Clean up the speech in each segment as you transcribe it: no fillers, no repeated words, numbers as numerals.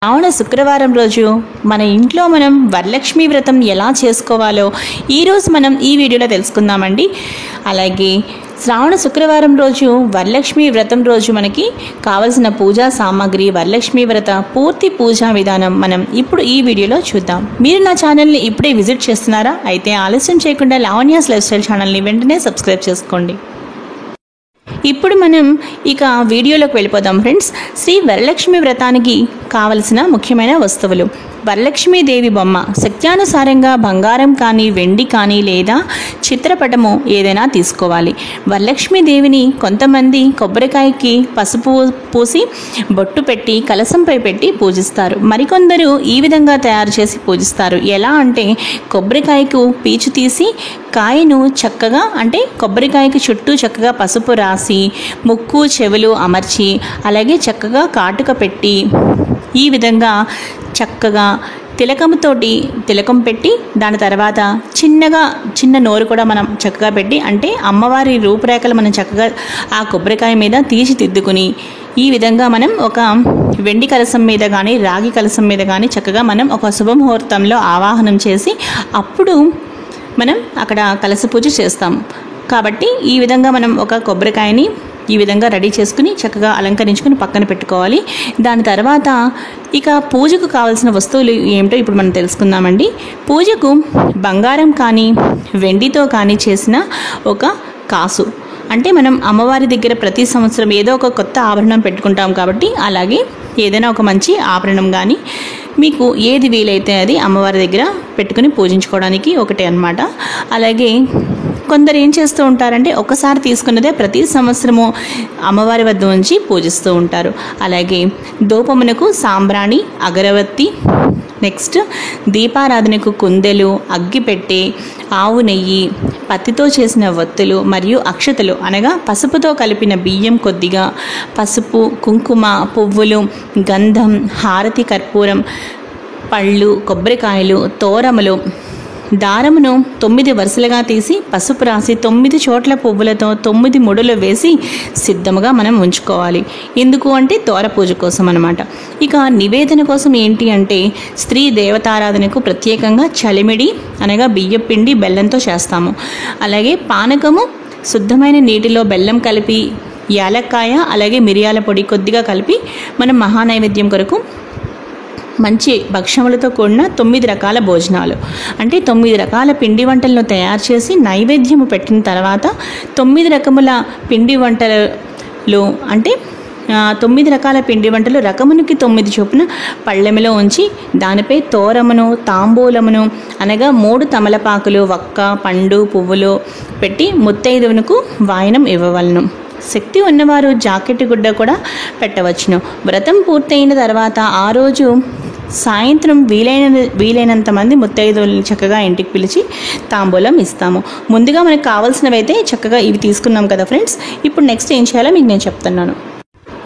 శ్రావణ శుక్రవారం రోజు మన ఇంట్లో మనం వరలక్ష్మి వ్రతం ఎలా చేసుకోవాలో ఈరోజు మనం ఈ వీడియోలో తెలుసుకుందామండి. అలాగే శ్రావణ శుక్రవారం రోజు వరలక్ష్మి వ్రతం రోజు మనకి కావలసిన పూజా సామాగ్రి, వరలక్ష్మి వ్రత పూర్తి పూజా విధానం మనం ఇప్పుడు ఈ వీడియోలో చూద్దాం. మీరు నా ఛానల్ని ఇప్పుడే విజిట్ చేస్తున్నారా? అయితే ఆలస్యం చేయకుండా లావణ్యాస్ లైఫ్ స్టైల్ ఛానల్ని వెంటనే సబ్స్క్రైబ్ చేసుకోండి. ఇప్పుడు మనం ఇక వీడియోలోకి వెళ్ళిపోదాం ఫ్రెండ్స్. శ్రీ వరలక్ష్మి వ్రతానికి కావలసిన ముఖ్యమైన వస్తువులు: వరలక్ష్మీదేవి బొమ్మ, శక్త్యానుసారంగా బంగారం కానీ వెండి కానీ లేదా చిత్రపటము ఏదైనా తీసుకోవాలి. వరలక్ష్మీదేవిని కొంతమంది కొబ్బరికాయకి పసుపు పూసి బొట్టు పెట్టి కలశంపై పెట్టి పూజిస్తారు. మరికొందరు ఈ విధంగా తయారు చేసి పూజిస్తారు. ఎలా అంటే కొబ్బరికాయకు పీచు తీసి కాయను చక్కగా అంటే కొబ్బరికాయకి చుట్టూ చక్కగా పసుపు రాసి ముక్కు చెవులు అమర్చి అలాగే చక్కగా కాటుక పెట్టి ఈ విధంగా చక్కగా తిలకం పెట్టి దాని తర్వాత చిన్న నోరు కూడా మనం చక్కగా పెట్టి అంటే అమ్మవారి రూపురేఖలు మనం చక్కగా ఆ కొబ్బరికాయ మీద తీర్చిదిద్దుకుని ఈ విధంగా మనం ఒక వెండి కలశం మీద కానీ రాగి కలశం మీద కానీ చక్కగా మనం ఒక శుభముహూర్తంలో ఆవాహనం చేసి అప్పుడు మనం అక్కడ కలశ పూజ చేస్తాం. కాబట్టి ఈ విధంగా మనం ఒక కొబ్బరికాయని ఈ విధంగా రెడీ చేసుకుని చక్కగా అలంకరించుకుని పక్కన పెట్టుకోవాలి. దాని తర్వాత ఇక పూజకు కావాల్సిన వస్తువులు ఏమిటో ఇప్పుడు మనం తెలుసుకుందామండి. పూజకు బంగారం కానీ వెండితో కానీ చేసిన ఒక కాసు, అంటే మనం అమ్మవారి దగ్గర ప్రతి సంవత్సరం ఏదో ఒక కొత్త ఆభరణం పెట్టుకుంటాం కాబట్టి అలాగే ఏదైనా ఒక మంచి ఆభరణం కానీ మీకు ఏది వీలైతే అది అమ్మవారి దగ్గర పెట్టుకుని పూజించుకోవడానికి ఒకటే అన్నమాట. అలాగే కొందరు ఏం చేస్తూ ఉంటారంటే ఒకసారి తీసుకున్నదే ప్రతి సంవత్సరము అమ్మవారి వద్ద ఉంచి పూజిస్తూ ఉంటారు. అలాగే ధూపమునకు సాంబ్రాణి, అగరవత్తి, నెక్స్ట్ దీపారాధనకు కుందెలు, అగ్గిపెట్టె, ఆవు నెయ్యి, పత్తితో చేసిన వత్తులు మరియు అక్షతలు అనగా పసుపుతో కలిపిన బియ్యం కొద్దిగా, పసుపు, కుంకుమ, పువ్వులు, గంధం, హారతి, కర్పూరం, పళ్ళు, కొబ్బరికాయలు, తోరములు, దారమును 9 వరుసలుగా తీసి పసుపు రాసి 9 చోట్ల పువ్వులతో 9 ముడులు వేసి సిద్ధముగా మనం ఉంచుకోవాలి. ఎందుకు అంటే తోర పూజ కోసం అన్నమాట. ఇక నివేదన కోసం ఏంటి అంటే స్త్రీ దేవతారాధనకు ప్రత్యేకంగా చలిమిడి అనగా బియ్యం పిండి బెల్లంతో చేస్తాము. అలాగే పానకము శుద్ధమైన నీటిలో బెల్లం కలిపి యాలక్కాయ అలాగే మిరియాల పొడి కొద్దిగా కలిపి మనం మహానైవేద్యం కొరకు మంచి భక్షములతో కూడిన 9 రకాల భోజనాలు అంటే 9 రకాల పిండి వంటలను తయారు చేసి నైవేద్యము పెట్టిన తర్వాత 9 రకముల పిండి వంటలు అంటే 9 రకాల పిండి వంటలు రకమునికి 9 చొప్పున పళ్ళెములో ఉంచి దానిపై తోరమును, తాంబూలమును అనగా 3 తమలపాకులు, వక్క, పండు, పువ్వులు పెట్టి ముత్తైదువునకు వాయనం ఇవ్వవలను. శక్తి ఉన్నవారు జాకెట్ గుడ్డ కూడా పెట్టవచ్చును. వ్రతం పూర్తయిన తర్వాత ఆ రోజు సాయంత్రం వీలైనంత మంది ముత్తైదువులను చక్కగా ఇంటికి పిలిచి తాంబూలం ఇస్తాము. ముందుగా మనకు కావాల్సినవి అయితే చక్కగా ఇవి తీసుకున్నాం కదా ఫ్రెండ్స్. ఇప్పుడు నెక్స్ట్ ఏం చేయాలో మీకు నేను చెప్తున్నాను.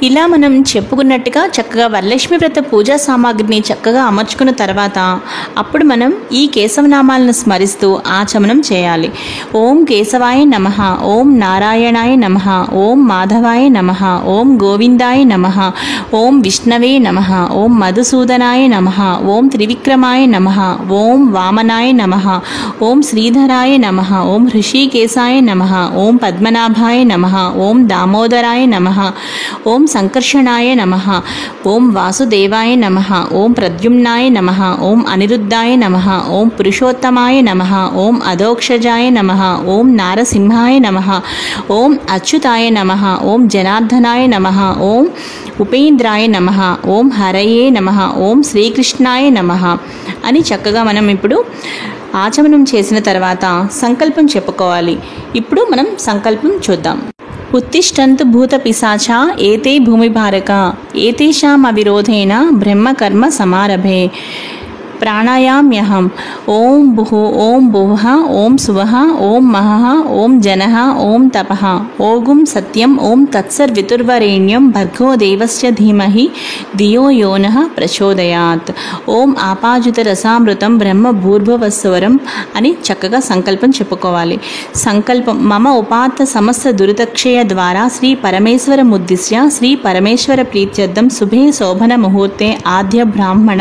ఇలా మనం చెప్పుకున్నట్టుగా చక్కగా వరలక్ష్మి వ్రత పూజా సామాగ్రిని చక్కగా అమర్చుకున్న తర్వాత అప్పుడు మనం ఈ కేశవనామాలను స్మరిస్తూ ఆచమనం చేయాలి. ఓం కేశవాయ నమః, ఓం నారాయణాయ నమః, ఓం మాధవాయ నమః, ఓం గోవిందాయ నమః, ఓం విష్ణవే నమః, ఓం మధుసూదనాయ నమః, ఓం త్రివిక్రమాయ నమః, ఓం వామనాయ నమః, ఓం శ్రీధరాయ నమః, ఓం హృషికేశాయ నమః, ఓం పద్మనాభాయ నమః, ఓం దామోదరాయ నమః, ఓం సంకర్షణాయ నమః, ఓం వాసుదేవాయ నమః, ఓం ప్రద్యుమ్నాయ నమః, ఓం అనిరుద్ధాయ నమః, ఓం పురుషోత్తమాయ నమః, ఓం అధోక్షజాయ నమః, ఓం నారసింహాయ నమః, ఓం అచ్యుతాయ నమః, ఓం జనార్దనాయ నమః, ఓం ఉపేంద్రాయ నమః, ఓం హరయే నమః, ఓం శ్రీకృష్ణాయ నమః అని చక్కగా మనం ఇప్పుడు ఆచమనం చేసిన తర్వాత సంకల్పం చెప్పుకోవాలి. ఇప్పుడు మనం సంకల్పం చూద్దాం. ఉత్తిష్టంతు భూత పిశాచా ఏతే భూమి భారక ఏతేషాం అవిరోధేన బ్రహ్మకర్మ సమారభే. ప్రాణాయామ్యహం. ఓం భుః ఓం భువః ఓం సువః ఓం మహః ఓం జనః ఓం తపః ఓగుం సత్యం ఓం తత్సర్వితుర్వరేణ్యం భర్గో దేవస్య ధీమహి ధియో యో నః ప్రచోదయాత్. ఓం ఆపాజిత రసామృతం బ్రహ్మ భూర్భువస్వరం అని చక్కగా సంకల్పం చెప్పుకోవాలి. సంకల్పం మమ ఉపాత్త సమస్త దురితక్షయ ద్వారా శ్రీ పరమేశ్వరముద్దిశ్య శ్రీ పరమేశ్వర ప్రీత్యర్థం శుభే శోభన ముహూర్తే ఆద్య బ్రాహ్మణ.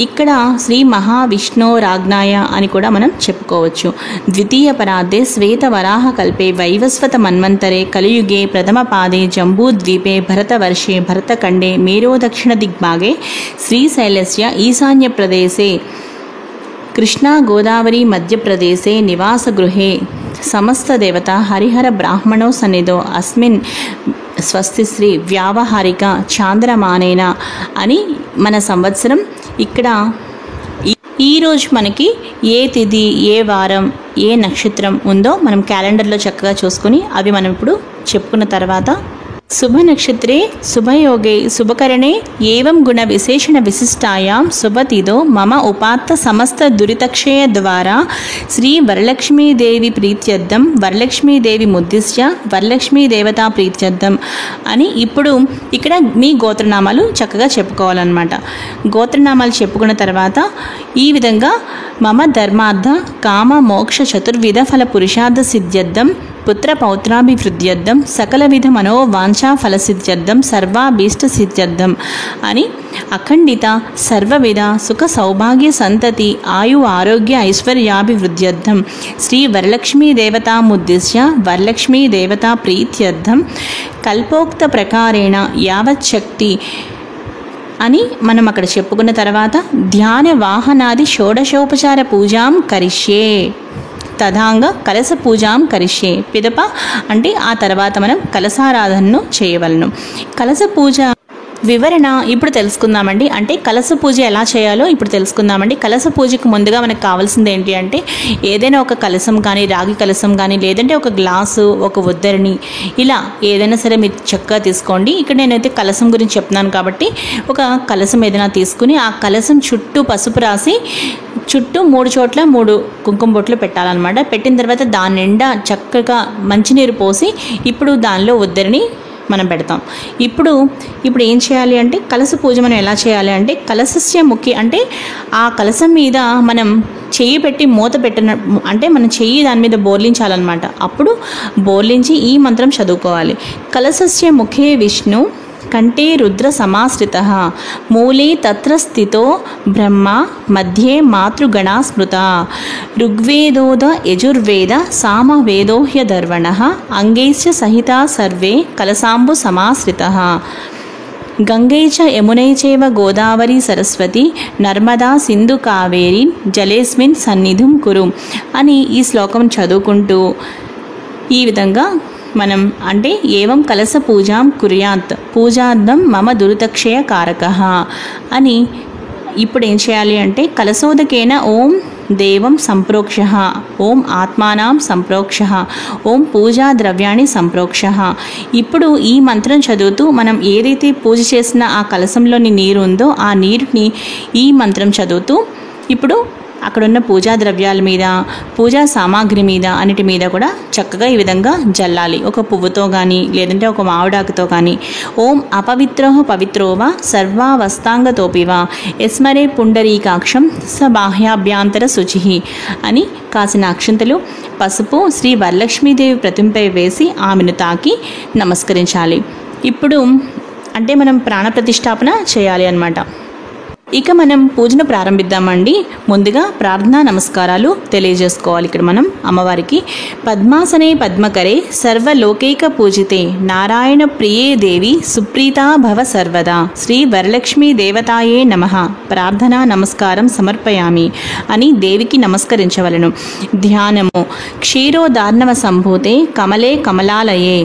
ఇక్కడ శ్రీ మహావిష్ణోరాజ్ఞాయ అని కూడా మనం చెప్పుకోవచ్చు. ద్వితీయ పరార్ధే శ్వేత వరాహ కల్పే వైవస్వత మన్వంతరే కలియుగే ప్రథమ పాదే జంబూద్వీపే భరతవర్షే భరతఖండే మేరో దక్షిణ దిగ్భాగే శ్రీశైలస్య ఈశాన్య ప్రదేశే కృష్ణా గోదావరి మధ్యప్రదేశే నివాసగృహే సమస్త దేవత హరిహర బ్రాహ్మణో సన్నిధో అస్మిన్ స్వస్తి శ్రీ వ్యావహారిక చాంద్రమానేన అని మన సంవత్సరం. ఇక్కడ ఈరోజు మనకి ఏ తిథి ఏ వారం ఏ నక్షత్రం ఉందో మనం క్యాలెండర్లో చక్కగా చూసుకొని అవి మనం ఇప్పుడు చెప్పుకున్న తర్వాత శుభ నక్షత్రే శుభయోగే శుభకరణే ఏవం గుణ విశేషణ విశిష్టాయాం శుభతిథో మమ ఉపాత్త సమస్త దురితక్షయ ద్వారా శ్రీ వరలక్ష్మీదేవి ప్రీత్యర్థం వరలక్ష్మీదేవి ముద్దిశ్య వరలక్ష్మీ దేవతా ప్రీత్యర్థం అని ఇప్పుడు ఇక్కడ మీ గోత్రనామాలు చక్కగా చెప్పుకోవాలన్నమాట. గోత్రనామాలు చెప్పుకున్న తర్వాత ఈ విధంగా మమ ధర్మార్థ కామ మోక్ష చతుర్విధ ఫల పురుషార్థ సిద్ధ్యర్థం పుత్ర పౌత్రాభివృద్ధ్యర్థం సకల విధ మనోవాంఛా ఫలసిద్ధ్యర్థం సర్వాభీష్ట సిద్ధ్యర్థం అని అఖండిత సర్వవిధ సుఖ సౌభాగ్య సంతతి ఆయు ఆరోగ్య ఐశ్వర్యాభివృద్ధ్యర్థం శ్రీ వరలక్ష్మీ దేవతాముద్దిశ్య వరలక్ష్మీ దేవతా ప్రీత్యర్థం కల్పోక్త ప్రకారేణ యావచ్చక్తి అని మనం అక్కడ చెప్పుకున్న తర్వాత ధ్యాన వాహనాది షోడశోపచార పూజాం కరిష్యే తథాంగ కలశ పూజాం కరిష్యే పిదప అంటే ఆ తర్వాత మనం కలశారాధనను చేయవలను. కలశ పూజ వివరణ ఇప్పుడు తెలుసుకుందామండి. అంటే కలశ పూజ ఎలా చేయాలో ఇప్పుడు తెలుసుకుందామండి. కలశ పూజకు ముందుగా మనకు కావాల్సింది ఏంటి అంటే ఏదైనా ఒక కలశం కానీ రాగి కలశం కానీ లేదంటే ఒక గ్లాసు ఒక ఉద్దరిని ఇలా ఏదైనా సరే మీరు చక్కగా తీసుకోండి. ఇక్కడ నేనైతే కలశం గురించి చెప్తున్నాను కాబట్టి ఒక కలశం ఏదైనా తీసుకుని ఆ కలశం చుట్టూ పసుపు రాసి చుట్టూ 3 చోట్ల 3 కుంకుమ బొట్లు పెట్టాలన్నమాట. పెట్టిన తర్వాత దాని నిండా చక్కగా మంచినీరు పోసి ఇప్పుడు దానిలో ఉద్దరిని మనం పెడతాం. ఇప్పుడు ఏం చేయాలి అంటే కలశ పూజ మనం ఎలా చేయాలి అంటే కలశస్య ముఖ్య అంటే ఆ కలశం మీద మనం చెయ్యి పెట్టి మూత పెట్టిన అంటే మన చెయ్యి దాని మీద బోర్లించాలన్నమాట. అప్పుడు బోర్లించి ఈ మంత్రం చదువుకోవాలి. కలశస్య ముఖే విష్ణు కంఠే రుద్ర సమాశ్రితః మూలే తత్ర స్థితో బ్రహ్మ మధ్యే మాతృగణా స్మృత ఋగ్వేదోద యజుర్వేద సామవేదో హ్యధర్వణః అంగైశ్చ సహితా సర్వే కలశాంబు సమాశ్రితః గంగై చ యమునై చైవ గోదావరి సరస్వతి నర్మదా సింధు కావేరి జలేస్మిన్ సన్నిధిం కురు అని ఈ శ్లోకం చదువుకుంటూ ఈ విధంగా మనం అంటే ఏవం కలశ పూజాం కుర్యాత్ పూజార్థం మమ దురితక్షయ కారకః అని ఇప్పుడు ఏం చేయాలి అంటే కలశోదకేన ఓం దేవం సంప్రోక్షః ఓం ఆత్మానాం సంప్రోక్షః ఓం పూజా ద్రవ్యాన్ని సంప్రోక్షః. ఇప్పుడు ఈ మంత్రం చదువుతూ మనం ఏదైతే పూజ చేసిన ఆ కలశంలోని నీరు ఉందో ఆ నీరుని ఈ మంత్రం చదువుతూ ఇప్పుడు అక్కడున్న పూజా ద్రవ్యాల మీద పూజా సామాగ్రి మీద అన్నిటి మీద కూడా చక్కగా ఈ విధంగా జల్లాలి. ఒక పువ్వుతో కానీ లేదంటే ఒక మామిడాకుతో కానీ ఓం అపవిత్రో పవిత్రోవా సర్వావస్థాంగతోపివా యస్మరే పుండరీకాక్షం స బాహ్యాభ్యాంతర శుచి అని కాసిన అక్షంతలు పసుపు శ్రీ వరలక్ష్మీదేవి ప్రతిమపై వేసి ఆమెను తాకి నమస్కరించాలి. ఇప్పుడు అంటే మనం ప్రాణప్రతిష్ఠాపన చేయాలి అన్నమాట. ఇక మనం పూజను ప్రారంభిద్దామండి. ముందుగా ప్రార్థనా నమస్కారాలు తెలియజేసుకోవాలి. ఇక్కడ మనం అమ్మవారికి పద్మాసనే పద్మకరే సర్వలోకైక పూజితే నారాయణ ప్రియే దేవి సుప్రీతా భవ సర్వదా శ్రీ వరలక్ష్మీ దేవతాయే నమః ప్రార్థనా నమస్కారం సమర్పయామి అని దేవికి నమస్కరించవలను. ధ్యానము క్షీరోదార్ణవ సంభూతే కమలే కమలాలయే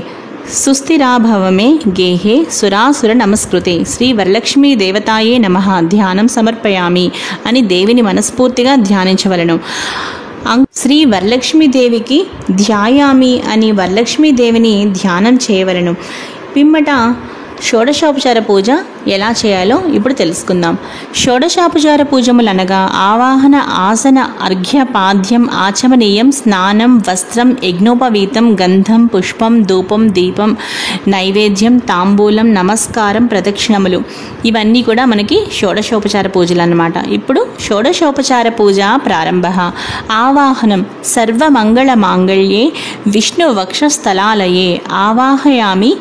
సుస్థిరాభవమే గేహే సురాసుర నమస్కృతే శ్రీ వరలక్ష్మీ దేవతాయే నమః ధ్యానం సమర్పయామి అని దేవిని మనస్ఫూర్తిగా ధ్యానించవలను. శ్రీ వరలక్ష్మీదేవికి ధ్యాయామి అని వరలక్ష్మీదేవిని ధ్యానం చేయవలను. పిమ్మట షోడశోపచార పూజ ఎలా చేయాలో ఇప్పుడు తెలుసుకుందాం. షోడశోపచార పూజములు అనగా ఆవాహన, ఆసన, అర్ఘ్య, పాద్యం, ఆచమనీయం, స్నానం, వస్త్రం, యజ్ఞోపవీతం, గంధం, పుష్పం, ధూపం, దీపం, నైవేద్యం, తాంబూలం, నమస్కారం, ప్రదక్షిణములు ఇవన్నీ కూడా మనకి షోడశోపచార పూజలు అన్నమాట. ఇప్పుడు షోడశోపచార పూజ ప్రారంభ. ఆవాహనం. సర్వమంగళ మాంగళ్యే విష్ణు వక్షస్థలాలయే ఆవాహయామి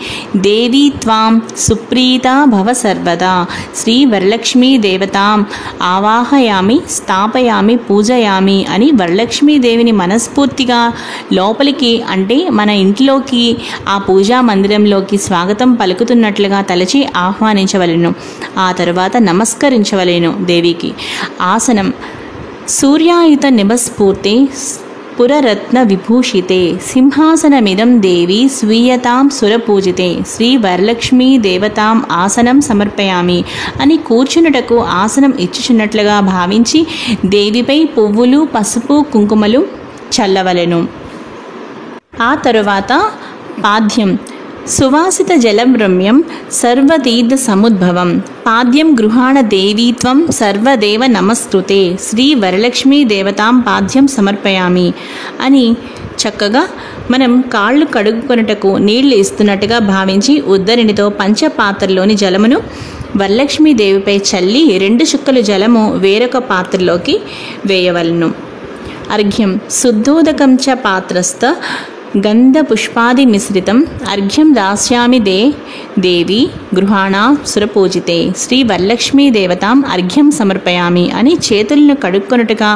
దేవీ త్వాం సుప్రీతా భవ సర్వదా. శ్రీ వరలక్ష్మీ దేవతాం ఆవాహయామి, స్థాపయామి, పూజయామి అని వరలక్ష్మీదేవిని మనస్ఫూర్తిగా లోపలికి అంటే మన ఇంట్లోకి ఆ పూజా మందిరంలోకి స్వాగతం పలుకుతున్నట్లుగా తలచి ఆహ్వానించవలెను. ఆ తరువాత నమస్కరించవలెను దేవికి. ఆసనం. సూర్యాయుత నిభస్ఫూర్తే పురరత్న విభూషితే సింహాసనమిదం దేవి స్వీయతాం సురపూజితే శ్రీ వరలక్ష్మీ దేవతాం ఆసనం సమర్పయామి అని కూర్చున్నటకు ఆసనం ఇచ్చుచున్నట్లుగా భావించి దేవిపై పువ్వులు, పసుపు, కుంకుమలు చల్లవలెను. ఆ తరువాత పాద్యం. సువాసిత జలం రమ్యం సర్వతీర్థ సముద్భవం పాద్యం గృహాణ దేవీత్వం సర్వదేవ నమస్కృతే శ్రీ వరలక్ష్మీ దేవతాం పాద్యం సమర్పయామి అని చక్కగా మనం కాళ్ళు కడుగుకొనుటకు నీళ్లు ఇస్తున్నట్టుగా భావించి ఉద్దరినితో పంచపాత్రలోని జలమును వరలక్ష్మీదేవిపై చల్లి 2 చుక్కలు జలము వేరొక పాత్రలోకి వేయవలను. అర్ఘ్యం. శుద్ధోదకం చ పాత్రస్థ గంధ పుష్పాది మిశ్రితం అర్ఘ్యం దాస్యామి దేవి గృహాణ సురపూజితే శ్రీ వరలక్ష్మీ దేవతాం అర్ఘ్యం సమర్పయామి అని చేతులను కడుక్కొనుటగా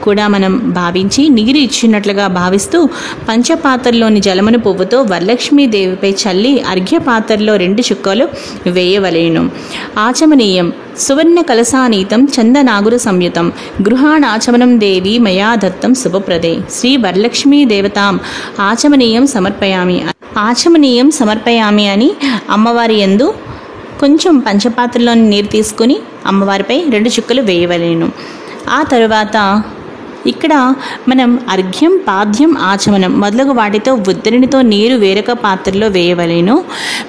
కూడా మనం భావించి నీరు ఇచ్చినట్లుగా భావిస్తూ పంచపాత్రలోని జలమును పువ్వుతో వరలక్ష్మీదేవిపై చల్లి అర్ఘ్య పాత్రలో 2 చుక్కలు వేయవలేను. ఆచమనీయం. సువర్ణ కలసానీతం చందనాగుర సంయుతం గృహాణాచమనం దేవి మయా దత్తం శుభప్రదే శ్రీ వరలక్ష్మీ దేవతాం ఆచమనీయం సమర్పయామి. ఆచమనీయం సమర్పయామి అని అమ్మవారి యందు కొంచెం పంచపాత్రలోని నీరు తీసుకుని అమ్మవారిపై 2 చుక్కలు వేయవలేను. ఆ తరువాత ఇక్కడ మనం అర్ఘ్యం, పాద్యం, ఆచమనం మొదలగు వాటితో ఉద్దరినితో నీరు వేరొక పాత్రలో వేయవలేను.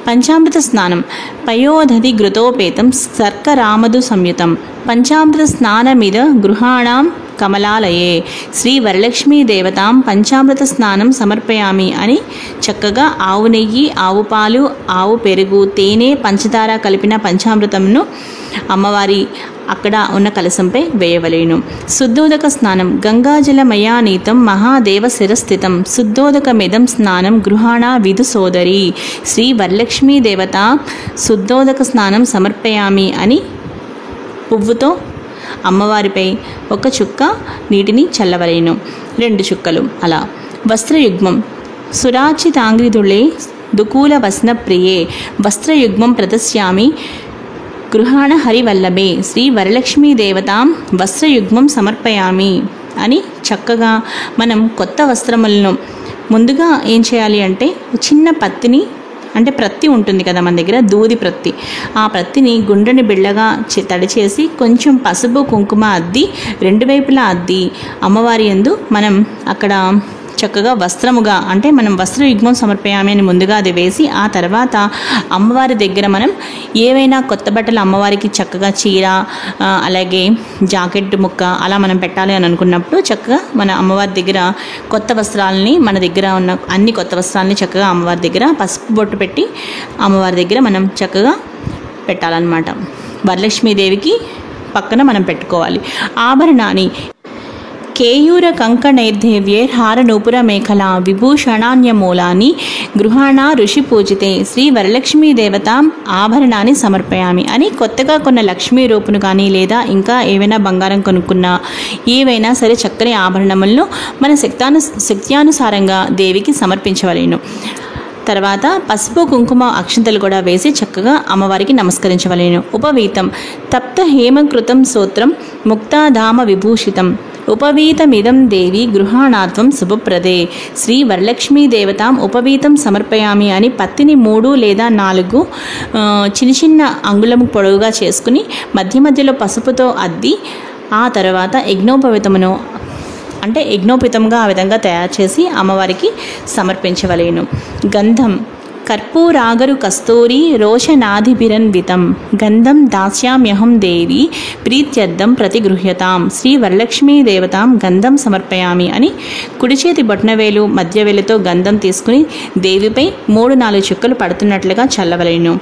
పంచామృత స్నానం. పయోదధి ఘృతోపేతం శర్కరామధు సంయుతం పంచామృత స్నానమిద గృహాణాం కమలాలయే శ్రీ వరలక్ష్మీ దేవతాం పంచామృత స్నానం సమర్పయామి అని చక్కగా ఆవు నెయ్యి, ఆవు పాలు, ఆవు పెరుగు, తేనె, పంచదార కలిపిన పంచామృతంను అమ్మవారి అక్కడ ఉన్న కలశంపై వేయవలేను. శుద్ధోదక స్నానం. గంగాజలమయానీతం మహాదేవ శిరస్థితం శుద్ధోదకమిదం స్నానం గృహాణ విధు సోదరి శ్రీ వరలక్ష్మీ దేవత శుద్ధోదక స్నానం సమర్పయామి అని పువ్వుతో అమ్మవారిపై 1 చుక్క నీటిని చల్లవలేను. 2 చుక్కలు అలా. వస్త్రయుగ్మం. సురాచితాంగ్రిదుళే దుకూల వస్న ప్రియే వస్త్రయుగ్మం ప్రదస్యామి గృహాణ హరివల్లభే శ్రీ వరలక్ష్మీ దేవతాం వస్త్రయుగ్మం సమర్పయామి అని చక్కగా మనం కొత్త వస్త్రములను ముందుగా ఏం చేయాలి అంటే చిన్న పత్తిని అంటే ప్రత్తి ఉంటుంది కదా మన దగ్గర, దూది ప్రత్తి, ఆ ప్రత్తిని గుండ్రని బిళ్ళగా తడిచేసి కొంచెం పసుపు కుంకుమ అద్ది 2 వైపులా అద్ది అమ్మవారి యందు మనం అక్కడ చక్కగా వస్త్రముగా అంటే మనం వస్త్రయుగ్మం సమర్పయామి అని ముందుగా అది వేసి ఆ తర్వాత అమ్మవారి దగ్గర మనం ఏవైనా కొత్త బట్టలు అమ్మవారికి చక్కగా చీర అలాగే జాకెట్ ముక్క అలా మనం పెట్టాలి అని అనుకున్నప్పుడు చక్కగా మన అమ్మవారి దగ్గర కొత్త వస్త్రాలని మన దగ్గర ఉన్న అన్ని కొత్త వస్త్రాలని చక్కగా అమ్మవారి దగ్గర పసుపు బొట్టు పెట్టి అమ్మవారి దగ్గర మనం చక్కగా పెట్టాలన్నమాట. వరలక్ష్మీదేవికి పక్కన మనం పెట్టుకోవాలి. ఆభరణాన్ని. కేయూర కంకణైర్దేవ్యైర్హార నూపుర మేఖలా విభూషణాన్యమూలాని గృహాణ ఋషి పూజితే శ్రీ వరలక్ష్మీ దేవతాం ఆభరణాన్ని సమర్పయామి అని కొత్తగా కొన్న లక్ష్మీ రూపును కానీ లేదా ఇంకా ఏవైనా బంగారం కొనుక్కున్నా ఏవైనా సరే చక్కని ఆభరణములను మన శక్త్యానుసారంగా దేవికి సమర్పించవలేను. తర్వాత పసుపు కుంకుమ అక్షంతలు కూడా వేసి చక్కగా అమ్మవారికి నమస్కరించవలేను. ఉపవీతం. తప్త హేమకృతం సూత్రం ముక్తాధామ విభూషితం ఉపవీతమిదం దేవి గృహాణాత్వం శుభప్రదే శ్రీ వరలక్ష్మీ దేవతాం ఉపవీతం సమర్పయామి అని పత్తిని 3 లేదా 4 చిన్న చిన్న అంగుళం పొడవుగా చేసుకుని మధ్య మధ్యలో పసుపుతో అద్ది ఆ తర్వాత యజ్ఞోపవీతమును అంటే యజ్ఞోపితంగా ఆ విధంగా తయారు చేసి అమ్మవారికి సమర్పించవలేను. గంధం. కర్పూరాగరు కస్తూరి రోషనాధిభిరన్వితం గంధం దాస్యామ్యహం దేవి ప్రీత్యర్థం ప్రతిగృహ్యతాం శ్రీ వరలక్ష్మీ దేవతాం గంధం సమర్పయామి అని కుడి చేతి బొట్నవేలు మధ్యవేలుతో గంధం తీసుకుని దేవిపై 3-4 చుక్కలు పడుతున్నట్లుగా చల్లవలెను.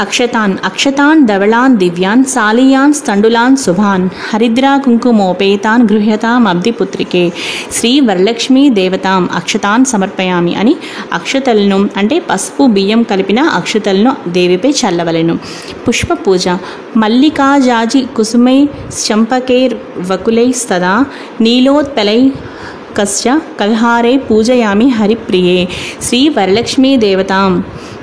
అక్షతాన్ ధవళాన్ దివ్యాన్ సాలియాన్ స్థండులాన్ శుభాన్ హరిద్రా కుంకుమోపేతాన్ గృహ్యతామబ్ధిపుత్రికే శ్రీ వరలక్ష్మీ దేవతాం అక్షతాన్ సమర్పయామి అని అక్షతలను అంటే పసుపు బియ్యం కలిపిన అక్షతలను దేవిపై చల్లవలెను. పుష్ప పూజ మల్లికాజాజి కుసుమై చంపకైర్ వకులై సదా నీలోత్పలై కశ్చ కల్హారే పూజయామి హరిప్రియే శ్రీ వరలక్ష్మీ దేవతాం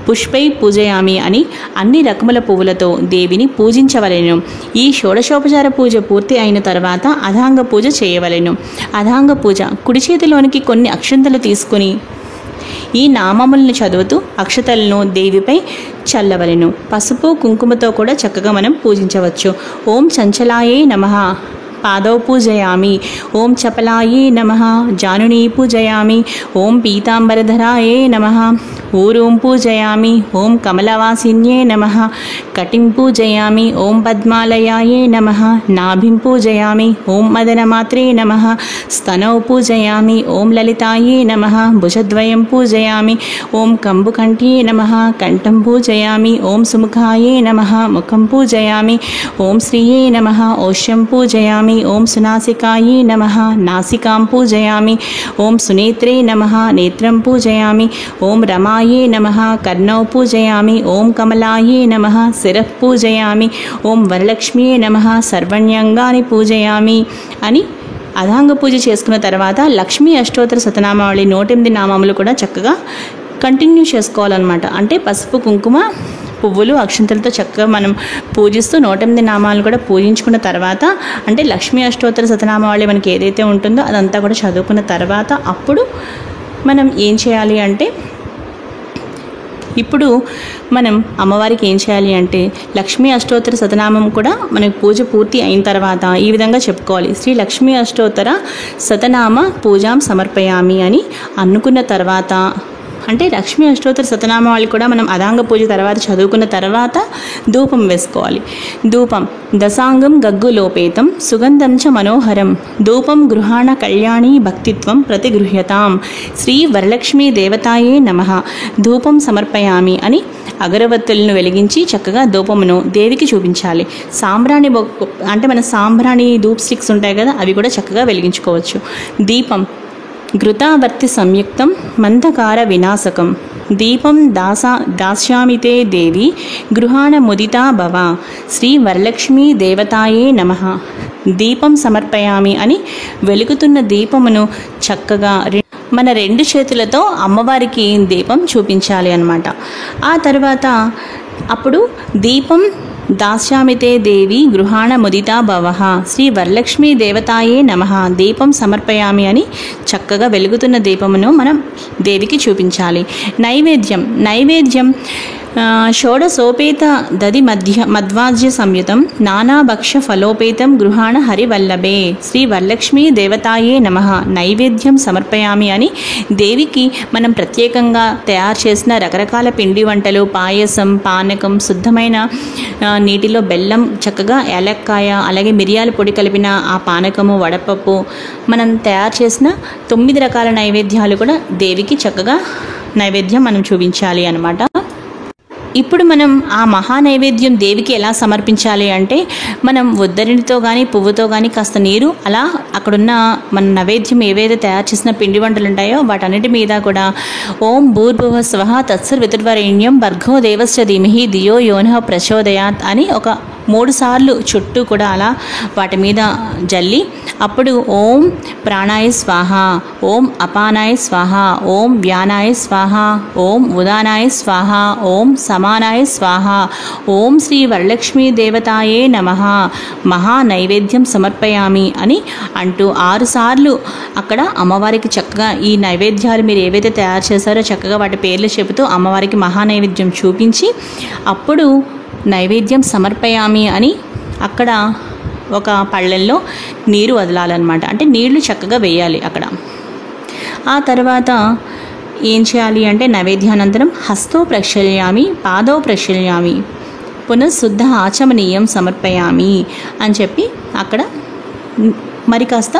పుష్పై పూజయామి అని అన్ని రకముల పువ్వులతో దేవిని పూజించవలెను. ఈ షోడశోపచార పూజ పూర్తి అయిన తర్వాత అథాంగ పూజ చేయవలెను. అథాంగ పూజ కుడి చేతిలోనికి కొన్ని అక్షంతలు తీసుకుని ఈ నామములను చదువుతూ అక్షతలను దేవిపై చల్లవలెను. పసుపు కుంకుమతో కూడా చక్కగా మనం పూజించవచ్చు. ఓం చంచలాయే నమః పాదౌ పూజయామి. ఓం చపలాయే నమః జానునీ పూజయామి. ఓం పీతాంబరధరాయే నమః ఊరూం పూజయామి. ఓం కమలవాసిన్యే నమః కటిం పూజయామి. ఓం పద్మాలయాయే నమః నాభిం పూజయామి. ఓం మదనమాత్రే నమః స్తనౌ పూజయామి. ఓం లలితాయే నమః భుజద్వయం పూజయామి. ఓం కంబుకంఠ్యే నమః కంఠం పూజయామి. ఓం సుముఖాయే నమః ముఖం పూజయామి. ఓం శ్రీయే నమః ఓష్యం పూజయామి. ఓం సునాసికాయే నమః నాసికాం పూజయామి. ఓం సునేత్రే నమః నేత్రం పూజయామి. ఓం రమాయే నమః కర్ణౌ పూజయామి. ఓం కమలాయే నమః శిరః పూజయామి. ఓం వరలక్ష్మ్యే నమః సర్వణ్యంగాని పూజయామి అని అథాంగ పూజ చేసుకున్న తర్వాత లక్ష్మీ అష్టోత్తర శతనామావళి 108 నామములు కూడా చక్కగా కంటిన్యూ చేసుకోవాలన్నమాట. అంటే పసుపు కుంకుమ పువ్వులు అక్షంతలతో చక్కగా మనం పూజిస్తూ 108 నామాలు కూడా పూజించుకున్న తర్వాత అంటే లక్ష్మీ అష్టోత్తర శతనామావళి మనకి ఏదైతే ఉంటుందో అదంతా కూడా చదువుకున్న తర్వాత అప్పుడు మనం ఏం చేయాలి అంటే ఇప్పుడు మనం అమ్మవారికి ఏం చేయాలి అంటే లక్ష్మీ అష్టోత్తర శతనామం కూడా మనకి పూజ పూర్తి అయిన తర్వాత ఈ విధంగా చెప్పుకోవాలి. శ్రీ లక్ష్మీ అష్టోత్తర శతనామ పూజాం సమర్పయామి అని అనుకున్న తర్వాత అంటే లక్ష్మీ అష్టోత్తర శతనామావళి కూడా మనం అథాంగ పూజ తర్వాత చదువుకున్న తర్వాత ధూపం వేసుకోవాలి. ధూపం దశాంగం గగ్గులోపేతం సుగంధం చ మనోహరం ధూపం గృహాణ కళ్యాణి భక్తిత్వం ప్రతిగృహ్యతాం శ్రీ వరలక్ష్మీ దేవతాయే నమః ధూపం సమర్పయామి అని అగరవత్తులను వెలిగించి చక్కగా ధూపమును దేవికి చూపించాలి. సాంబ్రాణి అంటే మన సాంబ్రాణి ధూప్ స్టిక్స్ ఉంటాయి కదా, అవి కూడా చక్కగా వెలిగించుకోవచ్చు. దీపం ఘృతావర్తి సంయుక్తం మందకార వినాశకం దీపం దాస్యామితే దేవి గృహాణ ముదితా భవ శ్రీ వరలక్ష్మీ దేవతాయే నమః దీపం సమర్పయామి అని వెలుగుతున్న దీపమును చక్కగా మన 2 చేతులతో అమ్మవారికి దీపం చూపించాలి అన్నమాట. ఆ తర్వాత అప్పుడు దీపం దాస్యామితే దేవి గృహాణ ముదితా భవః శ్రీ వరలక్ష్మీ దేవతాయే నమః దీపం సమర్పయామి అని చక్కగా వెలుగుతున్న దీపమును మనం దేవికి చూపించాలి. నైవేద్యం షోడశోపేత దది మధ్వాజ్య సంయుతం నానాభక్ష ఫలోపేతం గృహాణ హరివల్లభే శ్రీ వరలక్ష్మీ దేవతాయే నమః నైవేద్యం సమర్పయామి అని దేవికి మనం ప్రత్యేకంగా తయారు చేసిన రకరకాల పిండి వంటలు, పాయసం, పానకం, శుద్ధమైన నీటిలో బెల్లం, చక్కగా ఏలక్కాయ, అలాగే మిరియాల పొడి కలిపిన ఆ పానకము, వడపప్పు, మనం తయారు చేసిన 9 రకాల నైవేద్యాలు కూడా దేవికి చక్కగా నైవేద్యం మనం చూపించాలి అన్నమాట. ఇప్పుడు మనం ఆ మహా నైవేద్యం దేవికి ఎలా సమర్పించాలి అంటే మనం ఉద్దరినితో కానీ పువ్వుతో కానీ కాస్త నీరు అలా అక్కడున్న మన నైవేద్యం ఏవైతే తయారు చేసిన పిండి వంటలు ఉంటాయో వాటన్నిటి మీద కూడా ఓం భూర్భువః స్వః తత్సర్వితుర్వరేణ్యం భర్గో దేవస్య ధీమహి ధియో యోనః ప్రచోదయాత్ అని ఒక 3 సార్లు చుట్టూ కూడా అలా వాటి మీద జల్లి అప్పుడు ఓం ప్రాణాయ స్వాహ, ఓం అపానాయ స్వాహ, ఓం వ్యానాయ స్వాహ, ఓం ఉదానాయ స్వాహ, ఓం సమానాయ స్వాహ, ఓం శ్రీ వరలక్ష్మీ దేవతాయే నమః మహా నైవేద్యం సమర్పయామి అని అంటూ 6 సార్లు అక్కడ అమ్మవారికి చక్కగా ఈ నైవేద్యాలు మీరు ఏవైతే తయారు చేశారో చక్కగా వాటి పేర్లు చెబుతూ అమ్మవారికి మహా నైవేద్యం చూపించి అప్పుడు నైవేద్యం సమర్పయామి అని అక్కడ ఒక పళ్ళెల్లో నీరు వదలాలన్నమాట. అంటే నీళ్లు చక్కగా వేయాలి అక్కడ. ఆ తర్వాత ఏం చేయాలి అంటే నైవేద్యానంతరం హస్తో ప్రక్షాళయామి, పాదో ప్రక్షాళయామి, పునఃశుద్ధ ఆచమనీయం సమర్పయామి అని చెప్పి అక్కడ మరి కాస్త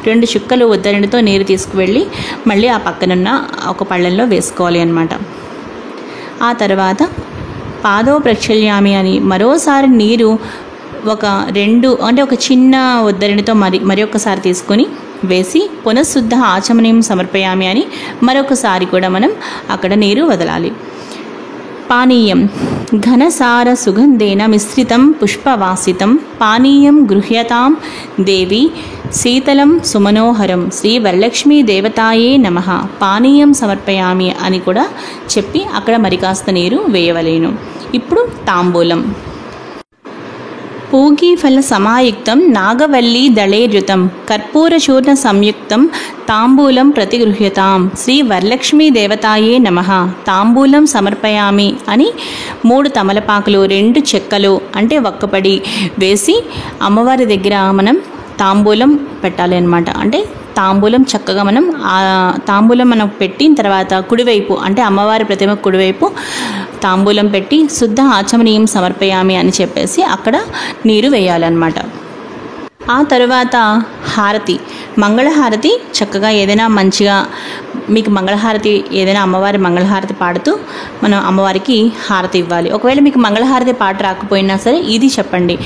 2 చుక్కలు ఉద్దరణితో నీరు తీసుకువెళ్ళి మళ్ళీ ఆ పక్కనున్న ఒక పళ్ళెంలో వేసుకోవాలి అన్నమాట. ఆ తర్వాత పాదో ప్రక్షాళయామి అని మరోసారి నీరు ఒక చిన్న ఉద్దరణితో మరి ఒక్కసారి తీసుకొని వేసి పునఃశుద్ధ ఆచమనీయం సమర్పయామి అని మరొకసారి కూడా మనం అక్కడ నీరు వదలాలి. పానీయం ఘనసార సుగంధేన మిశ్రితం పుష్పవాసితం పానీయం గృహ్యతాం దేవి శీతలం సుమనోహరం శ్రీ వరలక్ష్మీ దేవతాయే నమః పానీయం సమర్పయామి అని కూడా చెప్పి అక్కడ మరి కాస్త నీరు వేయవలేను. ఇప్పుడు తాంబూలం. పూగీఫల సమాయుక్తం నాగవల్లి దళేర్యుతం కర్పూరచూర్ణ సంయుక్తం తాంబూలం ప్రతిగృహ్యతాం శ్రీ వరలక్ష్మీ దేవతాయే నమః తాంబూలం సమర్పయామి అని 3 తమలపాకులు 2 చెక్కలు అంటే ఒక్కపడి వేసి అమ్మవారి దగ్గర మనం తాంబూలం పెట్టాలి అన్నమాట. అంటే తాంబూలం చక్కగా తాంబూలం మనం పెట్టిన తర్వాత కుడివైపు అంటే అమ్మవారి ప్రతిమ కుడివైపు తాంబూలం పెట్టి శుద్ధ ఆచమనీయం సమర్పయామి అని చెప్పేసి అక్కడ నీరు వేయాలన్నమాట. ఆ తరువాత హారతి, మంగళహారతి చక్కగా ఏదైనా మంచిగా మీకు మంగళహారతి ఏదైనా అమ్మవారి మంగళహారతి పాడుతూ మనం అమ్మవారికి హారతి ఇవ్వాలి. ఒకవేళ మీకు మంగళహారతి పాట రాకపోయినా సరే ఇది చెప్పండి.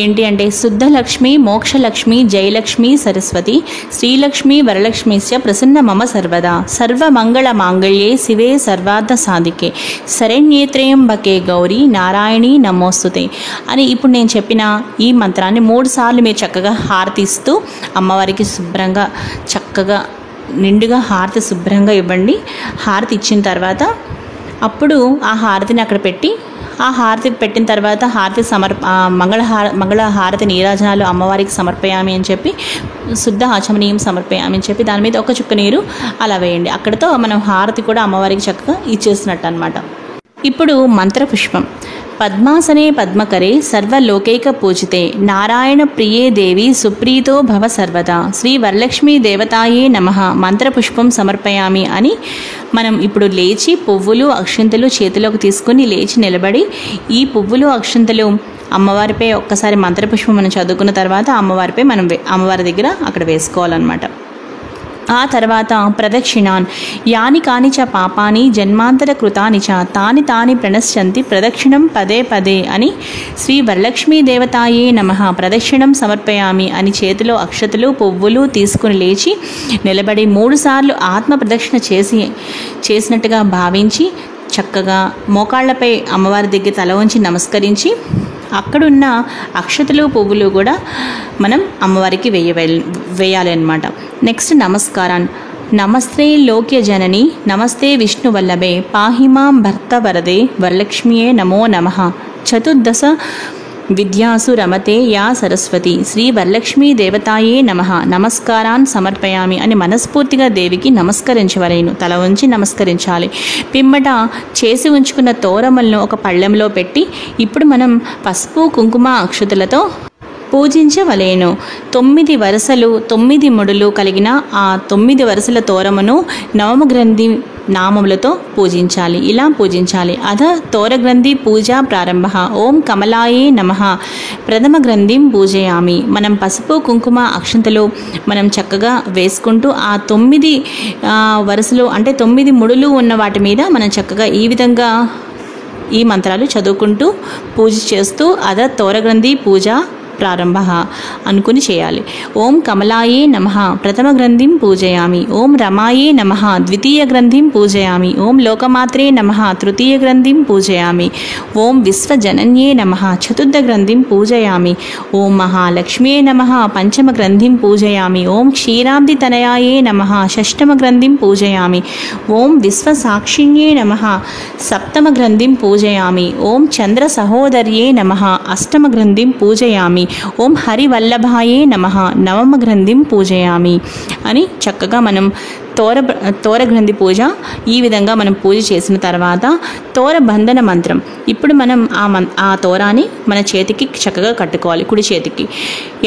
ఏంటి అంటే శుద్ధలక్ష్మి మోక్షలక్ష్మి జయలక్ష్మి సరస్వతి శ్రీలక్ష్మి వరలక్ష్మిశ్చ ప్రసన్న మమ సర్వదా సర్వమంగళ మాంగళ్యే శివే సర్వార్థ సాధికే శరణ్యేత్రయంబకే గౌరీ నారాయణి నమోస్తుతే అని ఇప్పుడు నేను చెప్పిన ఈ మంత్రాన్ని 3 సార్లు మీరు చక్కగా హారతి ఇస్తూ అమ్మవారికి శుభ్రంగా చక్కగా నిండుగా హారతి శుభ్రంగా ఇవ్వండి. హారతి ఇచ్చిన తర్వాత అప్పుడు ఆ హారతిని అక్కడ పెట్టి ఆ హారతి పెట్టిన తర్వాత హారతి మంగళ హారతి నీరాజనాలు అమ్మవారికి సమర్పయామి అని చెప్పి శుద్ధ ఆచమనీయం సమర్పయామి అని చెప్పి దాని మీద ఒక చుక్క నీరు అలా వేయండి. అక్కడితో మనం హారతి కూడా అమ్మవారికి చక్కగా ఇచ్చేసినట్టు అనమాట. ఇప్పుడు మంత్రపుష్పం. పద్మాసనే పద్మకరే సర్వలోకైక పూజితే నారాయణ ప్రియే దేవి సుప్రీతో భవ సర్వదా శ్రీ వరలక్ష్మీ దేవతాయే నమః మంత్రపుష్పం సమర్పయామి అని మనం ఇప్పుడు లేచి పువ్వులు అక్షింతలు చేతిలోకి తీసుకుని లేచి నిలబడి ఈ పువ్వులు అక్షింతలు అమ్మవారిపై ఒక్కసారి మంత్రపుష్పం మనం చదువుకున్న తర్వాత అమ్మవారిపై మనం అమ్మవారి దగ్గర అక్కడ వేసుకోవాలన్నమాట. ఆ తర్వాత ప్రదక్షిణాన్ యాని కాని చ పాపాని జన్మాంతర కృతాని చ తాని ప్రణశ్యంతి ప్రదక్షిణం పదే పదే అని శ్రీ వరలక్ష్మీ దేవతాయే నమః ప్రదక్షిణం సమర్పయామి అని చేతిలో అక్షతలు పువ్వులు తీసుకుని లేచి నిలబడి 3 సార్లు ఆత్మ ప్రదక్షిణ చేసినట్టుగా భావించి చక్కగా మోకాళ్లపై అమ్మవారి దగ్గర తల వంచి నమస్కరించి అక్కడున్న అక్షతలు పువ్వులు కూడా మనం అమ్మవారికి వేయాలి అన్నమాట. నెక్స్ట్ నమస్కారాన్ని. నమస్తే లోక్య జనని నమస్తే విష్ణు వల్లభే పాహిమాం భర్త వరదే వరలక్ష్మియే నమో నమః చతుర్దశ విద్యాసు రమతే యా సరస్వతి శ్రీ వరలక్ష్మీ దేవతాయే నమః నమస్కారాన్ సమర్పయామి అని మనస్ఫూర్తిగా దేవికి నమస్కరించవలేను. తల ఉంచి నమస్కరించాలి. పిమ్మట చేసి ఉంచుకున్న తోరమలను ఒక పళ్ళెంలో పెట్టి ఇప్పుడు మనం పసుపు కుంకుమ అక్షతులతో పూజించవలేను. 9 వరుసలు 9 ముడులు కలిగిన ఆ 9 వరుసల తోరమును నవమ గ్రంథి నామములతో పూజించాలి. ఇలా పూజించాలి. అధ తోరగ్రంథి పూజా ప్రారంభ. ఓం కమలాయే నమః ప్రథమ గ్రంథిం పూజయామి. మనం పసుపు కుంకుమ అక్షంతలు మనం చక్కగా వేసుకుంటూ ఆ 9 వరుసలు అంటే 9 ముడులు ఉన్న వాటి మీద మనం చక్కగా ఈ విధంగా ఈ మంత్రాలు చదువుకుంటూ పూజ చేస్తూ అధ తోరగ్రంథి పూజ ప్రారంభ అనుకుని చేయాలి. ఓం కమలాయే నమః ప్రథమ గ్రంథిం పూజయామి. ఓం రమాయే నమః ద్వితీయ గ్రంథిం పూజయామి. ఓం లోకమాత్రే నమః తృతీయ గ్రంథిం పూజయామి. ఓం విశ్వజనన్యే నమః చతుర్థ గ్రంథిం పూజయామి. ఓం మహాలక్ష్మ్యే నమః పంచమ గ్రంథిం పూజయామి. ఓం క్షీరాబ్ది తనయాయే నమః షష్టమ గ్రంథిం పూజయామి. ఓం విశ్వసాక్షిణ్యే నమః సప్తమ గ్రంథిం పూజయామి. ఓం చంద్ర సహోదర్యే నమః అష్టమ గ్రంథిం పూజయామి. ఓం హరివల్లభాయే నమః నవమ గ్రంథిం పూజయామి అని చక్కగా మనం తోర గ్రంథి పూజ ఈ విధంగా మనం పూజ చేసిన తర్వాత తోర బంధన మంత్రం. ఇప్పుడు మనం ఆ తోరాన్ని మన చేతికి చక్కగా కట్టుకోవాలి, కుడి చేతికి.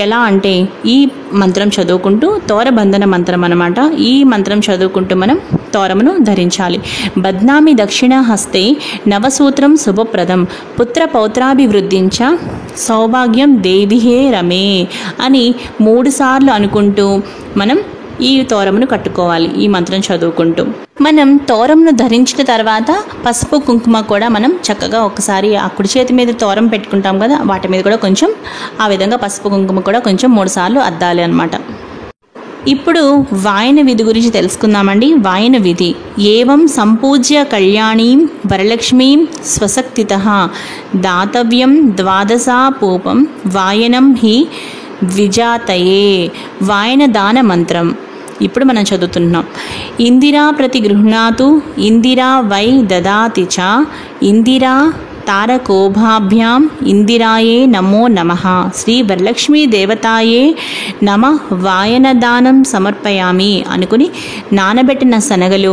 ఎలా అంటే ఈ మంత్రం చదువుకుంటూ, తోర బంధన మంత్రం అన్నమాట, ఈ మంత్రం చదువుకుంటూ మనం తోరమును ధరించాలి. బద్నామి దక్షిణ హస్తే నవసూత్రం శుభప్రదం పుత్ర పౌత్రాభివృద్ధించ సౌభాగ్యం దేవిహే రమే అని 3 సార్లు అనుకుంటూ మనం ఈ తోరమును కట్టుకోవాలి. ఈ మంత్రం చదువుకుంటూ మనం తోరంను ధరించిన తర్వాత పసుపు కుంకుమ కూడా మనం చక్కగా ఒకసారి ఆ కుడి చేతి మీద తోరం పెట్టుకుంటాం కదా, వాటి మీద కూడా కొంచెం ఆ విధంగా పసుపు కుంకుమ కూడా కొంచెం 3 సార్లు అద్దాలి అన్నమాట. ఇప్పుడు వాయన విధి గురించి తెలుసుకుందామండి. వాయన విధి: ఏవం సంపూజ్య కళ్యాణీం వరలక్ష్మీం స్వశక్తితః దాతవ్యం ద్వాదశాపూపం వాయనం హి ద్విజాతయే. వాయన దాన మంత్రం ఇప్పుడు మనం చదువుతున్నాం. ఇందిరా ప్రతి గృహ్ణాతు ఇందిరా వై దదాతి చ ఇందిరా తారకోభాభ్యాం ఇందిరాయే నమో నమః శ్రీ వరలక్ష్మీ దేవతాయే నమ వాయనదానం సమర్పయామి అనుకుని నానబెట్టిన శనగలు,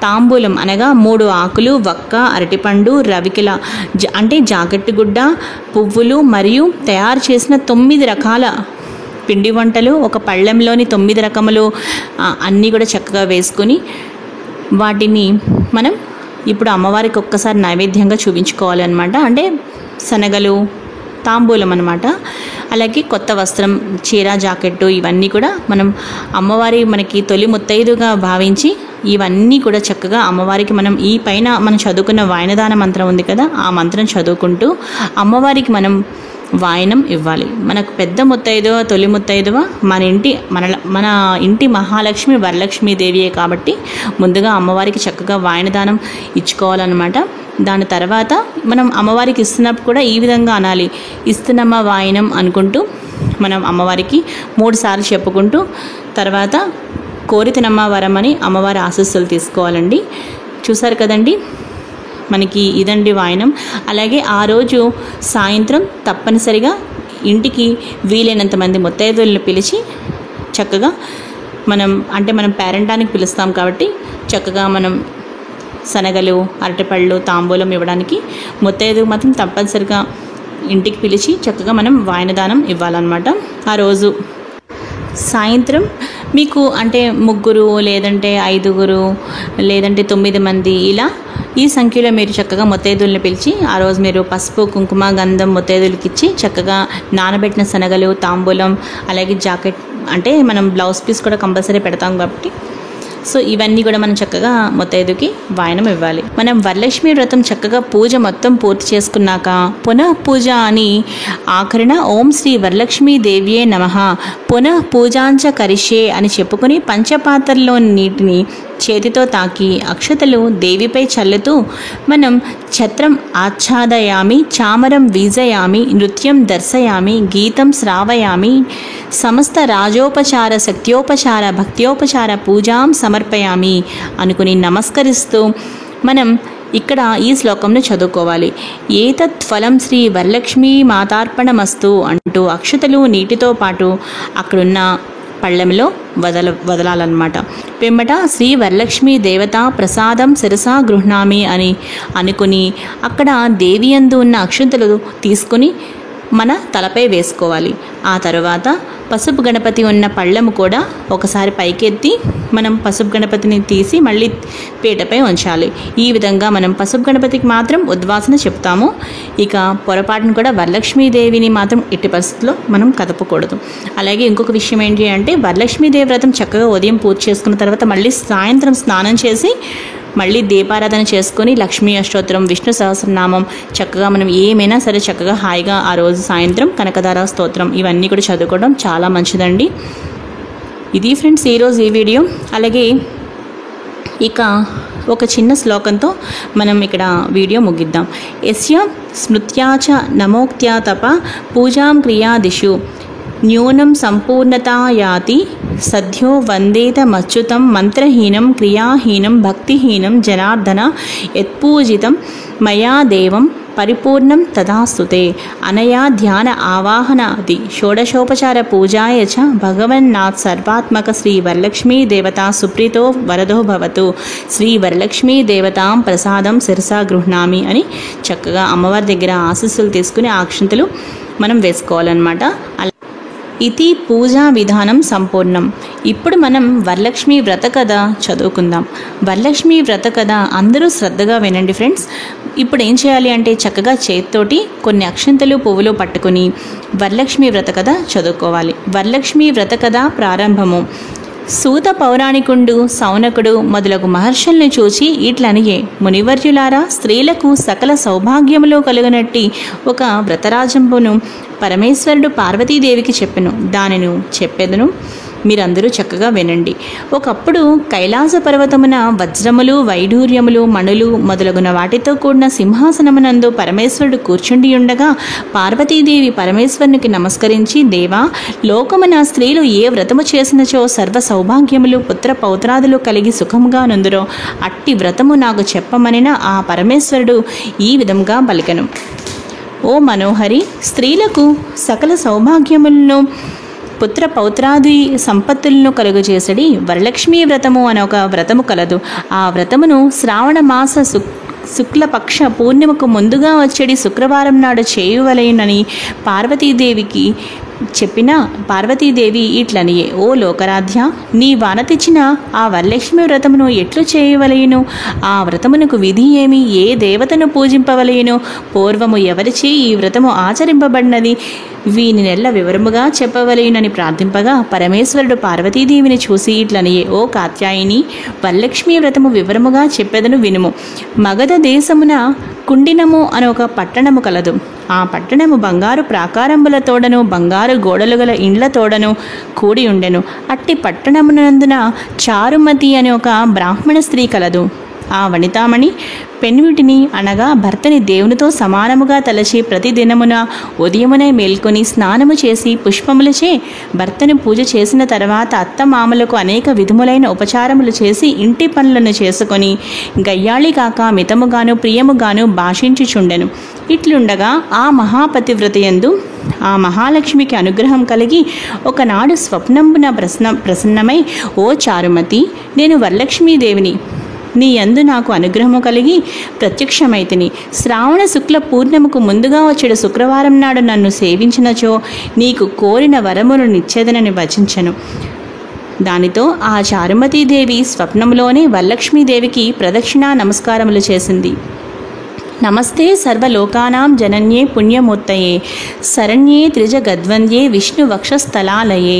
తాంబూలం అనగా 3 ఆకులు, వక్క, అరటిపండు, రవికిల అంటే జాకెట్టు గుడ్డ, పువ్వులు మరియు తయారు చేసిన 9 రకాల పిండి వంటలు, ఒక పళ్ళెంలోని 9 రకములు అన్నీ కూడా చక్కగా వేసుకొని వాటిని మనం ఇప్పుడు అమ్మవారికి ఒక్కసారి నైవేద్యంగా చూపించుకోవాలి అనమాట. అంటే శనగలు, తాంబూలం అనమాట. అలాగే కొత్త వస్త్రం, చీర, జాకెట్టు ఇవన్నీ కూడా మనం అమ్మవారి మనకి తొలి ముత్తైదుగా భావించి ఇవన్నీ కూడా చక్కగా అమ్మవారికి మనం ఈ పైన మనం చదువుకున్న వాయనదాన మంత్రం ఉంది కదా, ఆ మంత్రం చదువుకుంటూ అమ్మవారికి మనం వాయనం ఇవ్వాలి. మనకు పెద్ద ముత్తైదువ, తొలి ముత్తైదువ మన ఇంటి మహాలక్ష్మి వరలక్ష్మీదేవియే కాబట్టి ముందుగా అమ్మవారికి చక్కగా వాయనదానం ఇచ్చుకోవాలన్నమాట. దాని తర్వాత మనం అమ్మవారికి ఇస్తున్నప్పుడు కూడా ఈ విధంగా అనాలి: ఇస్తున్నమ్మ వాయనం అనుకుంటూ మనం అమ్మవారికి 3 సార్లు చెప్పుకుంటూ తర్వాత కోరితినమ్మ వరం అని అమ్మవారి ఆశీస్సులు తీసుకోవాలండి. చూసారు కదండి, మనకి ఇదండి వాయనం. అలాగే ఆ రోజు సాయంత్రం తప్పనిసరిగా ఇంటికి వీలైనంత మంది ముత్తైదువులను పిలిచి చక్కగా మనం పేరంటానికి పిలుస్తాం కాబట్టి చక్కగా మనం శనగలు, అరటిపళ్ళు, తాంబూలం ఇవ్వడానికి ముత్తైదువు మాత్రం తప్పనిసరిగా ఇంటికి పిలిచి చక్కగా మనం వాయనదానం ఇవ్వాలన్నమాట. ఆ రోజు సాయంత్రం మీకు అంటే 3 లేదంటే 5 లేదంటే 9 మంది ఇలా ఈ సంఖ్యలో మీరు చక్కగా ముత్తైదువులను పిలిచి ఆ రోజు మీరు పసుపు, కుంకుమ, గంధం ముత్తైదువులకి ఇచ్చి చక్కగా నానబెట్టిన శనగలు, తాంబూలం, అలాగే జాకెట్ అంటే మనం బ్లౌజ్ పీస్ కూడా కంపల్సరీ పెడతాం కాబట్టి సో ఇవన్నీ కూడా మనం చక్కగా ముత్తైదుకి వాయనం ఇవ్వాలి. మనం వరలక్ష్మి వ్రతం చక్కగా పూజ మొత్తం పూర్తి చేసుకున్నాక పునః పూజ అని ఆఖరణ ఓం శ్రీ వరలక్ష్మీ దేవ్యే నమః పునః పూజాంచ కరిష్యే అని చెప్పుకొని పంచపాత్రలోని నీటిని చేతితో తాకి అక్షతలు దేవిపై చల్లుతూ మనం ఛత్రం ఆచ్ఛాదయామి, చామరం వీజయామి, నృత్యం దర్శయామి, గీతం శ్రావయామి, సమస్త రాజోపచార, శక్త్యోపచార, భక్త్యోపచార పూజాం సమర్పయామి అనుకుని నమస్కరిస్తూ మనం ఇక్కడ ఈ శ్లోకంను చదువుకోవాలి. ఏతత్ ఫలం శ్రీ వరలక్ష్మీ మాతార్పణమస్తు అంటూ అక్షతలు నీటితో పాటు అక్కడున్న పళ్ళెంలో వదలాలన్నమాట. పిమ్మట శ్రీ వరలక్ష్మీ దేవత ప్రసాదం శిరసా గృహ్ణామి అని అనుకుని అక్కడ దేవియందు ఉన్న అక్షతలు తీసుకుని మన తలపై వేసుకోవాలి. ఆ తర్వాత పసుపు గణపతి ఉన్న పళ్ళెము కూడా ఒకసారి పైకెత్తి మనం పసుపు గణపతిని తీసి మళ్ళీ పీటపై ఉంచాలి. ఈ విధంగా మనం పసుపు గణపతికి మాత్రం ఉద్వాసన చెప్తాము. ఇక పొరపాటును కూడా వరలక్ష్మీదేవిని మాత్రం ఎట్టి పరిస్థితుల్లో మనం కదపకూడదు. అలాగే ఇంకొక విషయం ఏంటి అంటే వరలక్ష్మీదేవి వ్రతం చక్కగా ఉదయం పూజ చేసుకున్న తర్వాత మళ్ళీ సాయంత్రం స్నానం చేసి మళ్ళీ దీపారాధన చేసుకొని లక్ష్మీ అష్టోత్తరం, విష్ణు సహస్రనామం చక్కగా మనం ఏమైనా సరే చక్కగా హాయిగా ఆ రోజు సాయంత్రం కనకదార స్తోత్రం ఇవన్నీ కూడా చదువుకోవడం చాలా మంచిదండి. ఇది ఫ్రెండ్స్ ఈరోజు ఈ వీడియో. అలాగే ఇక ఒక చిన్న శ్లోకంతో మనం ఇక్కడ వీడియో ముగిద్దాం. యస్య స్మృత్యాచ నమోక్త్యా తప పూజాం క్రియాదిషు న్యూనం సంపూర్ణతాయాతి సద్యో వందేతమచ్యుతం మంత్రహీనం క్రియాహీనం భక్తిహీనం జనార్దన యత్పూజితం మయా దేవం పరిపూర్ణం తదాస్తుతే అనయా ధ్యాన ఆవాహనాది షోడశోపచార పూజాయ చ భగవన్నాథ్ సర్వాత్మక శ్రీ వరలక్ష్మీ దేవత సుప్రీతో వరదో భవతు శ్రీ వరలక్ష్మీ దేవతాం ప్రసాదం శిరసా గృహ్ణామి అని చక్కగా అమ్మవారి దగ్గర ఆశీస్సులు తీసుకుని అక్షంతలు మనం వేసుకోవాలన్నమాట. ఇది పూజా విధానం సంపూర్ణం. ఇప్పుడు మనం వరలక్ష్మి వ్రత కథ చదువుకుందాం. వరలక్ష్మి వ్రత కథ అందరూ శ్రద్ధగా వినండి ఫ్రెండ్స్. ఇప్పుడు ఏం చేయాలి అంటే చక్కగా చేతితోటి కొన్ని అక్షంతలు పువ్వులు పట్టుకుని వరలక్ష్మి వ్రత కథ చదువుకోవాలి. వరలక్ష్మి వ్రత కథ ప్రారంభము. సూత పౌరాణికుండు సౌనకుడు మొదలగు మహర్షుల్ని చూచి ఇట్లనియే, మునివర్యులారా, స్త్రీలకు సకల సౌభాగ్యములు కలుగునట్టి ఒక వ్రతరాజంబును పరమేశ్వరుడు పార్వతీదేవికి చెప్పెను. దానిని చెప్పెదను, మీరందరూ చక్కగా వినండి. ఒకప్పుడు కైలాస పర్వతమున వజ్రములు, వైఢూర్యములు, మణులు మొదలగున వాటితో కూడిన సింహాసనమునందు పరమేశ్వరుడు కూర్చుండి ఉండగా పార్వతీదేవి పరమేశ్వరునికి నమస్కరించి, దేవా, లోకమున స్త్రీలు ఏ వ్రతము చేసినచో సర్వ సౌభాగ్యములు, పుత్ర పౌత్రాదులు కలిగి సుఖముగా నుందురో అట్టి వ్రతము నాకు చెప్పమనిన ఆ పరమేశ్వరుడు ఈ విధంగా పలికెను. ఓ మనోహరి, స్త్రీలకు సకల సౌభాగ్యములను, పుత్ర పౌత్రాది సంపత్తులను కలుగజేసడి వరలక్ష్మీ వ్రతము అనే ఒక వ్రతము కలదు. ఆ వ్రతమును శ్రావణ మాస శుక్లపక్ష పూర్ణిమకు ముందుగా వచ్చేది శుక్రవారం నాడు చేయువలెనని పార్వతీదేవికి చెప్పిన పార్వతీదేవి ఇట్లనియే, ఓ లోకరాధ్య, నీ వానతిచ్చిన ఆ వరలక్ష్మి వ్రతమును ఎట్లు చేయవలయును? ఆ వ్రతమునకు విధి ఏమి? ఏ దేవతను పూజింపవలయును? పూర్వము ఎవరిచే ఈ వ్రతము ఆచరింపబడినది? వీని నెల్ల వివరముగా చెప్పవలయునని ప్రార్థింపగా పరమేశ్వరుడు పార్వతీదేవిని చూసి ఇట్లనియే, ఓ కాత్యాయిని, వరలక్ష్మీ వ్రతము వివరముగా చెప్పెదను వినుము. మగధ దేశమున కుండినము అనే ఒక పట్టణము కలదు. ఆ పట్టణము బంగారు ప్రాకారంబులతోడను బంగారు గోడలు గల ఇండ్లతోడను కూడి ఉండెను. అట్టి పట్టణమునందున చారుమతి అనే ఒక బ్రాహ్మణ స్త్రీ కలదు. ఆ వనితామణి పెన్విటిని అనగా భర్తని దేవునితో సమానముగా తలచి ప్రతిదినమున ఉదయమునే మేల్కొని స్నానము చేసి పుష్పములచే భర్తను పూజ చేసిన తర్వాత అత్తమామలకు అనేక విధములైన ఉపచారములు చేసి ఇంటి పనులను చేసుకొని గయ్యాళి కాక మితముగాను ప్రియముగాను భాషించుచుండెను. ఇట్లుండగా ఆ మహాపతివ్రతయందు ఆ మహాలక్ష్మికి అనుగ్రహం కలిగి ఒకనాడు స్వప్నంబున ప్రసన్నమై, ఓ చారుమతి, నేను వరలక్ష్మీదేవిని, నీ యందు నాకు అనుగ్రహము కలిగి ప్రత్యక్షమైతిని. శ్రావణ శుక్ల పూర్ణిమకు ముందుగా వచ్చేడు శుక్రవారం నాడు నన్ను సేవించినచో నీకు కోరిన వరమును నిచ్చేదనని వచించెను. దానితో ఆ చారుమతీదేవి స్వప్నంలోనే వరలక్ష్మీదేవికి ప్రదక్షిణా నమస్కారములు చేసింది. నమస్తే సర్వలోకానాం జనన్యే పుణ్యమూర్తయే శరణ్యే త్రిజగద్వంద్యే విష్ణు వక్షస్థలాలయే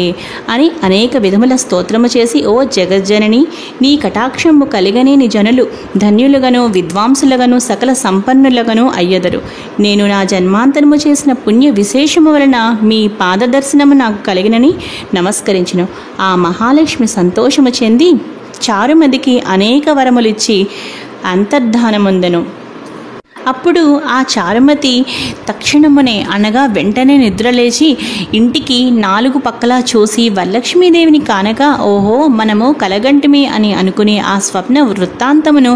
అని అనేక విధముల స్తోత్రము చేసి, ఓ జగజ్జనని, నీ కటాక్షము కలిగనేని జనులు ధన్యులుగను విద్వాంసులుగను సకల సంపన్నులుగను అయ్యదరు. నేను నా జన్మాంతరము చేసిన పుణ్య విశేషము వలన మీ పాదదర్శనము నాకు కలిగినని నమస్కరించును. ఆ మహాలక్ష్మి సంతోషము చెంది చారుమతికి అనేక వరములిచ్చి అంతర్ధానముందెను. అప్పుడు ఆ చారుమతి తక్షణమునే అనగా వెంటనే నిద్రలేచి ఇంటికి 4 పక్కలా చూసి వరలక్ష్మీదేవిని కానగా, ఓహో, మనము కలగంటిమి అని అనుకుని ఆ స్వప్న వృత్తాంతమును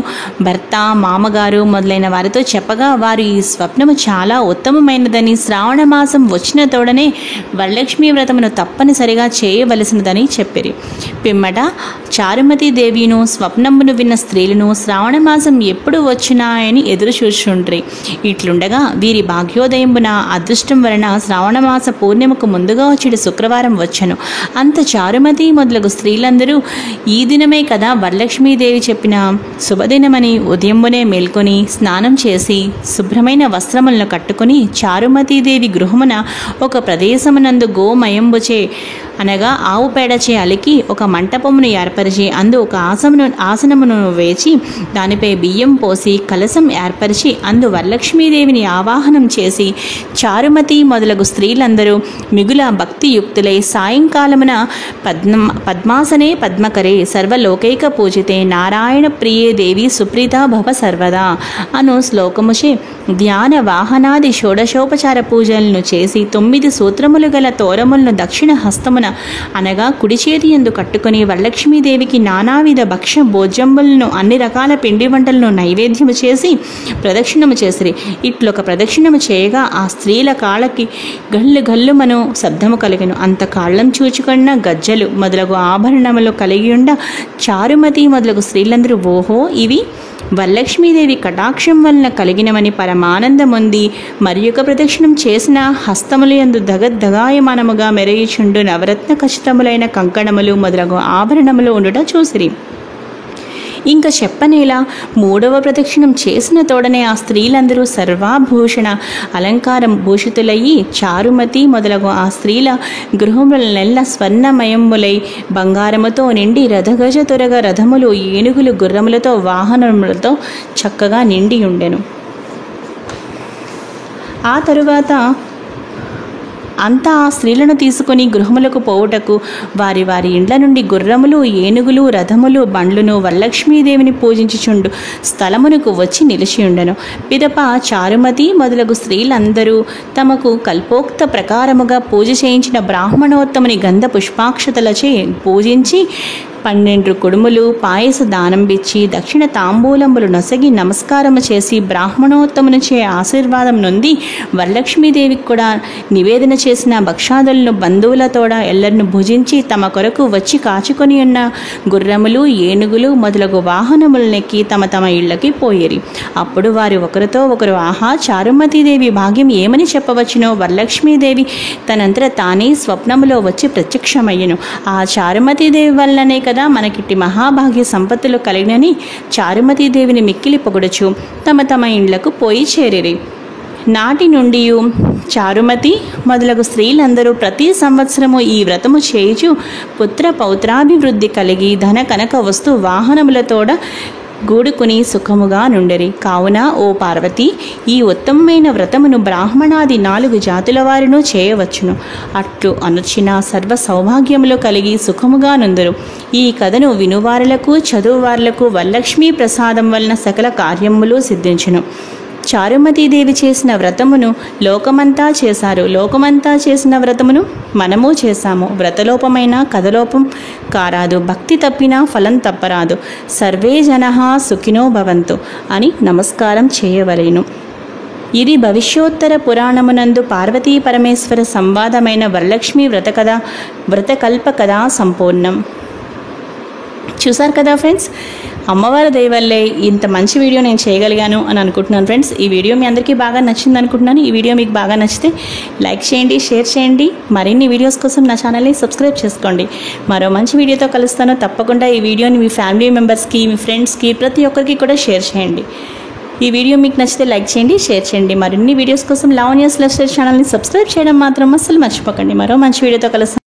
భర్త, మామగారు మొదలైన వారితో చెప్పగా వారు ఈ స్వప్నము చాలా ఉత్తమమైనదని, శ్రావణ మాసం వచ్చిన తోడనే వరలక్ష్మీ వ్రతమును తప్పనిసరిగా చేయవలసినదని చెప్పిరి. పిమ్మట చారుమతీదేవిను స్వప్నమును విన్న స్త్రీలను శ్రావణ మాసం ఎప్పుడు వచ్చినాయని ఎదురు చూచుండ్రి. ఇట్లుండగా వీరి భాగ్యోదయంబున అదృష్టం వలన శ్రావణమాస పూర్ణిమకు ముందుగా వచ్చేడు శుక్రవారం వచ్చెను. అంత చారుమతి మొదలగు స్త్రీలందరూ ఈ దినమే కదా వరలక్ష్మీదేవి చెప్పిన శుభదినమని ఉదయంబునే మేల్కొని స్నానం చేసి శుభ్రమైన వస్త్రములను కట్టుకుని చారుమతీదేవి గృహమున ఒక ప్రదేశమునందు గోమయంబుచే అనగా ఆవు పేడచే అలికి ఒక మంటపమును ఏర్పరిచి అందు ఒక ఆసనమును వేచి దానిపై బియ్యం పోసి కలశం ఏర్పరిచి అందు వరలక్ష్మీదేవిని ఆవాహనం చేసి చారుమతి మొదలగు స్త్రీలందరూ మిగుల భక్తియుక్తులై సాయంకాలమున పద్మాసనే పద్మకరే సర్వలోకైక పూజితే నారాయణ ప్రియే దేవి సుప్రీత భవ సర్వదా అను శ్లోకముచే ధ్యాన వాహనాది షోడశోపచార పూజలను చేసి 9 సూత్రములు గల తోరములను దక్షిణ హస్తమున అనగా కుడి చేతి యందు కట్టుకుని వరలక్ష్మీదేవికి నానావిధ భక్ష్య భోజ్యంబులను అన్ని రకాల పిండి వంటలను నైవేద్యము చేసి ప్రదక్షిణ ప్రదక్షిణము చేసిరి. ఇట్లొక ప్రదక్షిణము చేయగా ఆ స్త్రీల కాళ్ళకి గల్లు గల్లుమను శబ్దము కలిగెను. అంత కాళ్ళం చూచుకున్న గజ్జలు మొదలగు ఆభరణములు కలిగి ఉండ చారుమతి మొదలగు స్త్రీలందరూ ఓహో ఇవి వరలక్ష్మీదేవి కటాక్షం వలన కలిగినవని పరమానందముంది. మరి యొక్క ప్రదక్షిణం చేసిన హస్తములు యందు దగద్దగాయమానముగా మెరయుచుండు నవరత్న ఖచ్చితములైన కంకణములు మొదలగు ఆభరణములు ఉండుట చూసిరి. ఇంకా చెప్పనేలా మూడవ ప్రదక్షిణం చేసిన తోడనే ఆ స్త్రీలందరూ సర్వాభూషణ అలంకారం భూషితులయ్యి చారుమతి మొదలగు ఆ స్త్రీల గృహములనెల్ల స్వర్ణమయములై బంగారముతో నిండి రథగజ తురగ రథములు ఏనుగులు గుర్రములతో వాహనములతో చక్కగా నిండి ఉండెను. ఆ తరువాత అంతా ఆ స్త్రీలను తీసుకుని గృహములకు పోవుటకు వారి వారి ఇండ్ల నుండి గుర్రములు ఏనుగులు రథములు బండ్లును వరలక్ష్మీదేవిని పూజించుచుండు స్థలమునకు వచ్చి నిలిచియుండెను. పిదప చారుమతి మొదలగు స్త్రీలందరూ తమకు కల్పోక్త ప్రకారముగా పూజ చేయించిన బ్రాహ్మణోత్తముని గంధ పుష్పాక్షతలచే పూజించి 12 కుడుములు పాయస దానంబిచ్చి దక్షిణ తాంబూలములు నొసగి నమస్కారము చేసి బ్రాహ్మణోత్తమునిచే ఆశీర్వాదం నొంది వరలక్ష్మీదేవికి కూడా నివేదన చేసిన భక్షాదులను బంధువులతోడ ఎల్లరిని భుజించి తమ కొరకు వచ్చి కాచుకొని ఉన్న గుర్రములు ఏనుగులు మొదలగు వాహనములనెక్కి తమ తమ ఇళ్లకి పోయేరి. అప్పుడు వారు ఒకరితో ఒకరు ఆహా చారుమతీదేవి భాగ్యం ఏమని చెప్పవచ్చునో వరలక్ష్మీదేవి తనంతట తానే స్వప్నములో వచ్చి ప్రత్యక్షమయ్యను. ఆ చారుమతీదేవి వల్లనే కదా మనకిట్టి మహాభాగ్య సంపత్తులు కలిగినని చారుమతీదేవిని మిక్కిలి పొగడుచు తమ తమ ఇండ్లకు పోయి చేరిరి. నాటి నుండి చారుమతి మొదలగు స్త్రీలందరూ ప్రతి సంవత్సరము ఈ వ్రతము చేయుచు పుత్ర పౌత్రాభివృద్ధి కలిగి ధన కనక వస్తు వాహనములతోడ గూడుకుని సుఖముగా నుండెరి. కావున ఓ పార్వతి ఈ ఉత్తమమైన వ్రతమును బ్రాహ్మణాది 4 జాతుల వారిను చేయవచ్చును. అట్లు అనుచిన సర్వ సౌభాగ్యములు కలిగి సుఖముగా నుందురు. ఈ కథను వినువారులకు చదువువారులకు వరలక్ష్మీ ప్రసాదం వలన సకల కార్యములు సిద్ధించును. చారుమతీదేవి చేసిన వ్రతమును లోకమంతా చేశారు. లోకమంతా చేసిన వ్రతమును మనము చేశాము. వ్రతలోపమైన కథలోపం కారాదు. భక్తి తప్పినా ఫలం తప్పరాదు. సర్వే జనః సుఖినో భవంతు అని నమస్కారం చేయవలెను. ఇది భవిష్యోత్తర పురాణమునందు పార్వతీ పరమేశ్వర సంవాదమైన వరలక్ష్మీ వ్రతకల్ప కథా సంపూర్ణం. చూసారు కదా ఫ్రెండ్స్, అమ్మవారి దయ వల్లే ఇంత మంచి వీడియో నేను చేయగలిగాను అని అనుకుంటున్నాను ఫ్రెండ్స్. ఈ వీడియో మీ అందరికీ బాగా నచ్చింది అనుకుంటున్నాను. ఈ వీడియో మీకు బాగా నచ్చితే లైక్ చేయండి, షేర్ చేయండి. మరిన్ని వీడియోస్ కోసం నా ఛానల్ని సబ్స్క్రైబ్ చేసుకోండి. మరో మంచి వీడియోతో కలుస్తాను. తప్పకుండా ఈ వీడియోని మీ ఫ్యామిలీ మెంబర్స్కి, మీ ఫ్రెండ్స్కి, ప్రతి ఒక్కరికి కూడా షేర్ చేయండి. ఈ వీడియో మీకు నచ్చితే లైక్ చేయండి, షేర్ చేయండి. మరిన్ని వీడియోస్ కోసం లావణ్యాస్ లైఫ్ స్టైల్ ఛానల్ని సబ్స్క్రైబ్ చేయడం మాత్రం అస్సలు మర్చిపోకండి. మరో మంచి వీడియోతో కలుస్తాను.